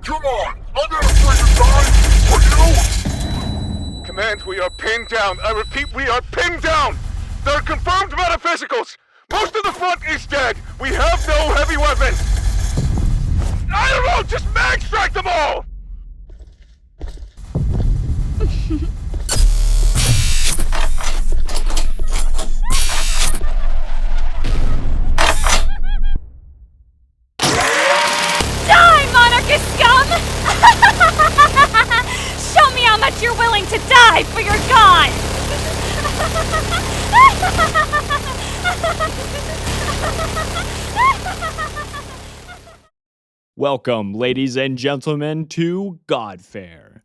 Come on! I'm not afraid to die! Are you? Command, we are pinned down. I repeat, we are pinned down! There are confirmed metaphysicals! Most of the front is dead! We have no heavy weapons! I don't know! Just mag strike them all! Die, monarchist scum! Show me how much you're willing to die for your god! Welcome, ladies and gentlemen, to GODFARE.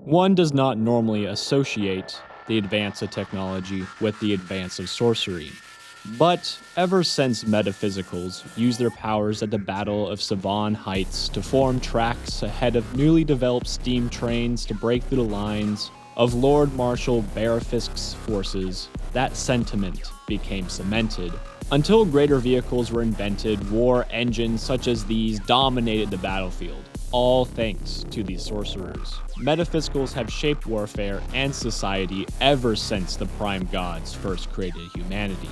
One does not normally associate the advance of technology with the advance of sorcery. But ever since Metaphysicals used their powers at the Battle of Savan Heights to form tracks ahead of newly developed steam trains to break through the lines of Lord Marshal Bearfisk's forces, that sentiment became cemented. Until greater vehicles were invented, war engines such as these dominated the battlefield, all thanks to these sorcerers. Metaphysicals have shaped warfare and society ever since the Prime Gods first created humanity.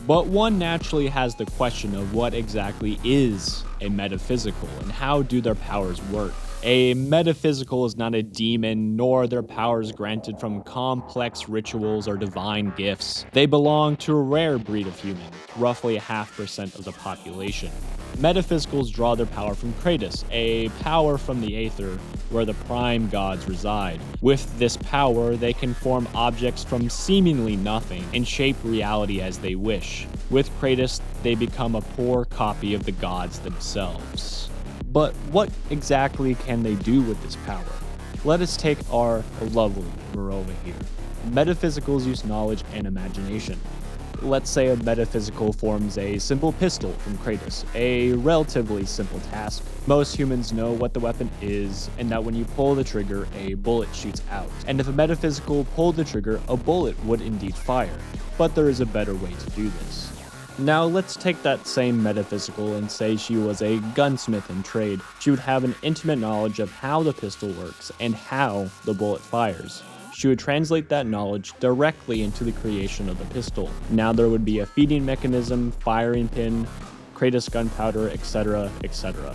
But one naturally has the question of what exactly is a metaphysical and how do their powers work. A metaphysical is not a demon, nor are their powers granted from complex rituals or divine gifts. They belong to a rare breed of human, roughly 0.5% of the population. Metaphysicals draw their power from Kratos, a power from the Aether, where the Prime Gods reside. With this power, they can form objects from seemingly nothing and shape reality as they wish. With Kratos, they become a poor copy of the gods themselves. But what exactly can they do with this power? Let us take our lovely Morova here. Metaphysicals use knowledge and imagination. Let's say a metaphysical forms a simple pistol from Kratos, a relatively simple task. Most humans know what the weapon is, and that when you pull the trigger, a bullet shoots out. And if a metaphysical pulled the trigger, a bullet would indeed fire. But there is a better way to do this. Now let's take that same metaphysical and say she was a gunsmith in trade. She would have an intimate knowledge of how the pistol works and how the bullet fires. She would translate that knowledge directly into the creation of the pistol. Now there would be a feeding mechanism, firing pin, Kratos gunpowder, etc., etc.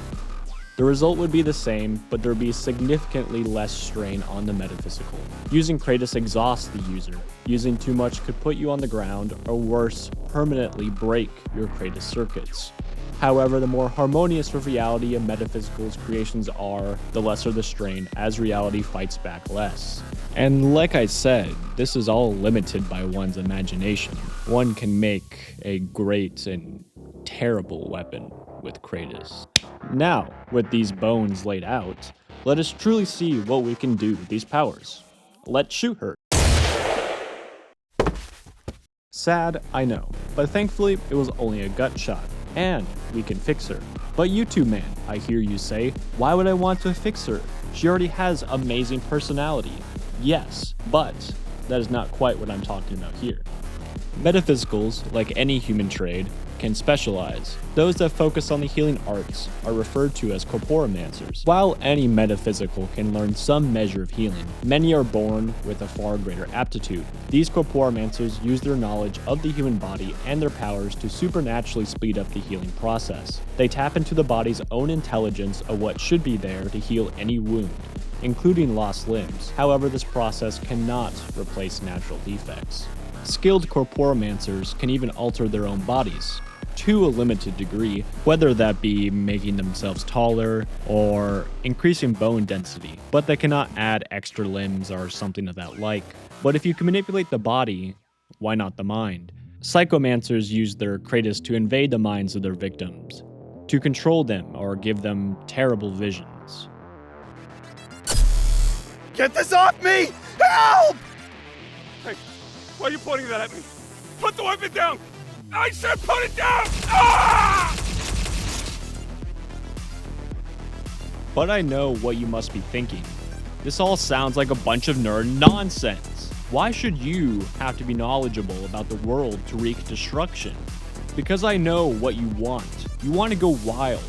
The result would be the same, but there would be significantly less strain on the metaphysical. Using Kratos exhausts the user. Using too much could put you on the ground, or worse, permanently break your Kratos circuits. However, the more harmonious with reality a metaphysical's creations are, the lesser the strain, as reality fights back less. And like I said, this is all limited by one's imagination. One can make a great and terrible weapon with Kratos. Now, with these bones laid out, let us truly see what we can do with these powers. Let's shoot her. Sad, I know, but thankfully it was only a gut shot, and we can fix her. But you two, man, I hear you say, why would I want to fix her? She already has amazing personality. Yes, but that is not quite what I'm talking about here. Metaphysicals, like any human trade, can specialize. Those that focus on the healing arts are referred to as corporomancers. While any metaphysical can learn some measure of healing, many are born with a far greater aptitude. These corporomancers use their knowledge of the human body and their powers to supernaturally speed up the healing process. They tap into the body's own intelligence of what should be there to heal any wound, including lost limbs. However, this process cannot replace natural defects. Skilled corporomancers can even alter their own bodies, to a limited degree, whether that be making themselves taller or increasing bone density, but they cannot add extra limbs or something of that like. But if you can manipulate the body, why not the mind? Psychomancers use their Kratos to invade the minds of their victims, to control them or give them terrible visions. Get this off me! Help! Hey, why are you pointing that at me? Put the weapon down! I said put it down! Ah! But I know what you must be thinking. This all sounds like a bunch of nerd nonsense. Why should you have to be knowledgeable about the world to wreak destruction? Because I know what you want. You want to go wild.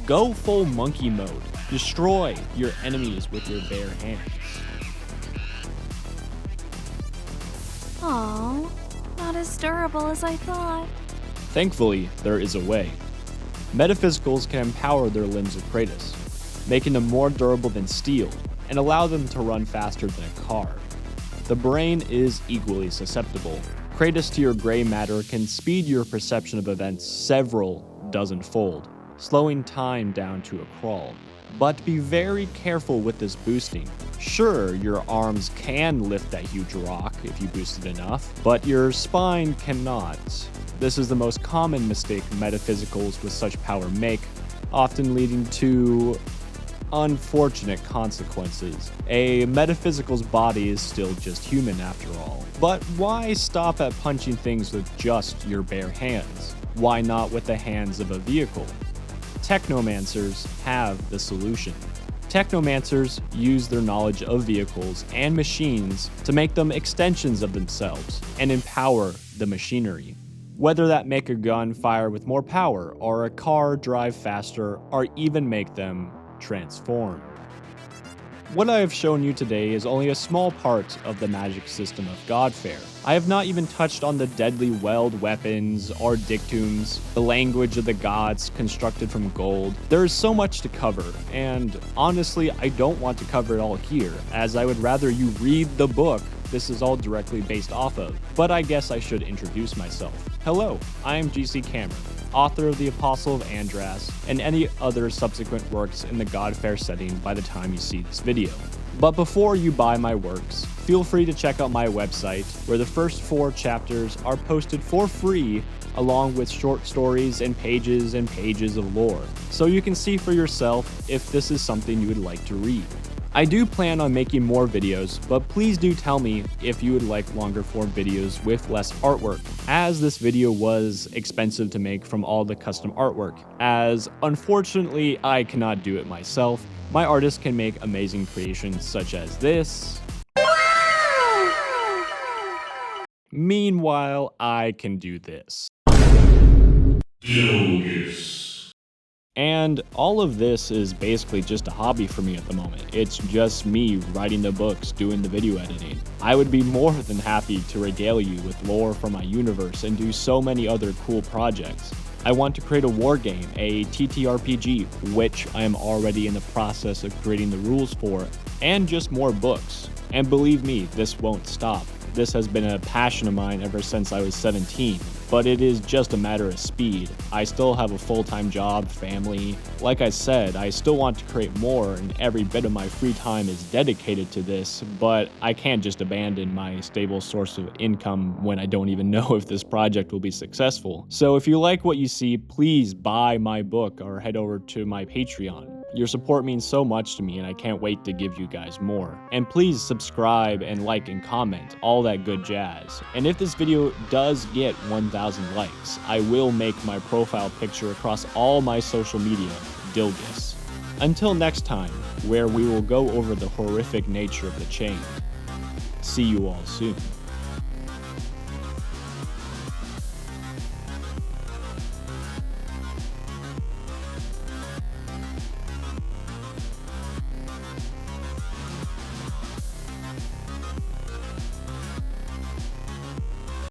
Go full monkey mode. Destroy your enemies with your bare hands. Aw, not as durable as I thought. Thankfully, there is a way. Metaphysicals can empower their limbs of Kratos, making them more durable than steel, and allow them to run faster than a car. The brain is equally susceptible. Kratos to your gray matter can speed your perception of events several dozen-fold, slowing time down to a crawl. But be very careful with this boosting. Sure, your arms can lift that huge rock if you boost it enough, but your spine cannot. This is the most common mistake metaphysicals with such power make, often leading to unfortunate consequences. A metaphysical's body is still just human after all. But why stop at punching things with just your bare hands? Why not with the hands of a vehicle? Technomancers have the solution. Technomancers use their knowledge of vehicles and machines to make them extensions of themselves and empower the machinery. Whether that make a gun fire with more power, or a car drive faster, or even make them transform. What I have shown you today is only a small part of the magic system of GODFARE. I have not even touched on the deadly weld weapons or dictums, the language of the gods constructed from gold. There is so much to cover, and honestly, I don't want to cover it all here, as I would rather you read the book this is all directly based off of, but I guess I should introduce myself. Hello, I am GC Cameron, author of The Apostle of Andras, and any other subsequent works in the GODFARE setting by the time you see this video. But before you buy my works, feel free to check out my website, where the first 4 chapters are posted for free, along with short stories and pages of lore, so you can see for yourself if this is something you would like to read. I do plan on making more videos, but please do tell me if you would like longer form videos with less artwork, as this video was expensive to make from all the custom artwork, as unfortunately I cannot do it myself. My artists can make amazing creations such as this. Meanwhile, I can do this. And all of this is basically just a hobby for me at the moment. It's just me writing the books, doing the video editing. I would be more than happy to regale you with lore from my universe and do so many other cool projects. I want to create a war game, a TTRPG, which I am already in the process of creating the rules for, and just more books. And believe me, this won't stop. This has been a passion of mine ever since I was 17, but it is just a matter of speed. I still have a full-time job, family. Like I said, I still want to create more, and every bit of my free time is dedicated to this, but I can't just abandon my stable source of income when I don't even know if this project will be successful. So if you like what you see, please buy my book or head over to my Patreon. Your support means so much to me, and I can't wait to give you guys more. And please subscribe and like and comment, all that good jazz. And if this video does get 1,000 likes, I will make my profile picture across all my social media Dilgus. Until next time, where we will go over the horrific nature of the chain. See you all soon.